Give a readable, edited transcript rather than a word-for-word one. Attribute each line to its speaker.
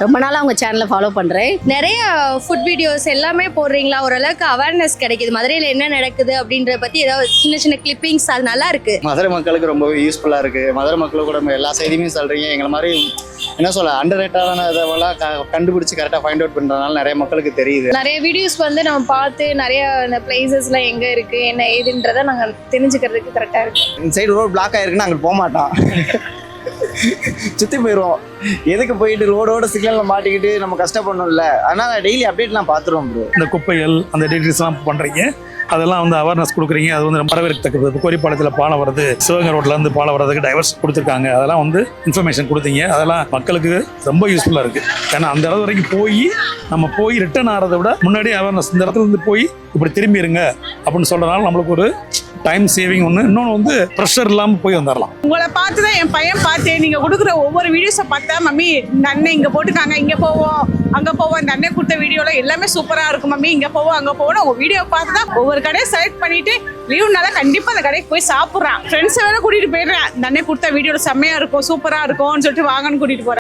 Speaker 1: ரொம்ப நாளா உங்க சேனலை ஃபாலோ பண்றேன். நிறைய ஃபுட் வீடியோஸ் எல்லாமே போடுறீங்களா? ஓரளவுக்கு அவேர்னஸ் கிடைக்குது. மதுரையில என்ன நடக்குது அப்படின்றத பத்தி ஏதாவது சின்ன சின்ன கிளிப்பிங்ஸ் அது நல்லா இருக்கு.
Speaker 2: மதுரை மக்களுக்கு ரொம்ப யூஸ்ஃபுல்லா இருக்கு. மதுரை மக்களுக்கு கூட எல்லா செய்தியுமே சொல்றீங்க. எங்களை மாதிரி என்ன சொல்ல அண்டர் ரேட்டான இதெல்லாம் கண்டுபிடிச்சு கரெக்டாக ஃபைண்ட் அவுட் பண்றதுனால நிறைய மக்களுக்கு தெரியுது.
Speaker 3: நிறைய வீடியோஸ் நம்ம பார்த்து நிறைய இந்த பிளேசஸ்லாம் எங்க இருக்கு என்ன ஏதுன்றதை நாங்கள் தெரிஞ்சுக்கிறதுக்கு கரெக்டாக இருக்கு.
Speaker 4: இந்த சைடு ரோடு பிளாக் ஆயிருக்குன்னா அங்கே போக மாட்டோம், சுற்றி போயிடுவோம். எதுக்கு போயிட்டு ரோடோட சிக்னலில் மாட்டிக்கிட்டு நம்ம கஷ்டப்படணும்ல, அதனால டெய்லி அப்டேட்லாம் பார்த்துருவோம் ப்ரோ.
Speaker 5: இந்த குப்பைகள் அந்த டீட்டெயில்ஸ்லாம் பண்ணுறீங்க, அதெல்லாம் அவேர்னஸ் கொடுக்குறீங்க. அது ரொம்ப வரவேற்கத்தக்கது. கோரிப்பாளையத்தில் பாலம் வருது, சிவகங்கை ரோட்லேருந்து பாலம் வர்றதுக்கு டைவர்ஸ் கொடுத்துருக்காங்க. அதெல்லாம் இன்ஃபர்மேஷன் கொடுத்தீங்க. அதெல்லாம் மக்களுக்கு ரொம்ப யூஸ்ஃபுல்லாக இருக்குது. ஏன்னா அந்த இடத்து வரைக்கும் நம்ம போய் ரிட்டர்ன் ஆகிறத விட முன்னாடி அவேர்னஸ் இந்த இடத்துல இருந்து போய் இப்படி திரும்பி இருங்க அப்படின்னு சொல்கிறதுனால நம்மளுக்கு ஒரு டைம் சேவிங் ஒன்று. இன்னொன்று ப்ரெஷர் இல்லாமல் போய் வந்துடலாம்.
Speaker 6: உங்களை பார்த்து தான் என் பையன் பார்த்தேன். நீங்கள் கொடுக்குற ஒவ்வொரு வீடியோஸை பார்த்தா மம்மி இந்த அண்ணன் இங்கே போட்டுக்காங்க, இங்கே போவோம் அங்கே போவோம், இந்த அண்ணன் கொடுத்த வீடியோவில் எல்லாமே சூப்பராக இருக்கும் மம்மி, இங்கே போவோம் அங்கே போவோம். உங்கள் வீடியோ பார்த்து தான் ஒவ்வொரு கடையை செலக்ட் பண்ணிட்டு லீவ்னால கண்டிப்பாக அந்த கடைக்கு போய் சாப்பிட்றான். ஃப்ரெண்ட்ஸை வேணா கூட்டிகிட்டு போயிடுறேன், இந்த அண்ணன் கொடுத்த வீடியோவில் செம்மையாக இருக்கும் சூப்பராக இருக்கும்னு சொல்லிட்டு வாங்கன்னு கூட்டிகிட்டு போகிறேன்.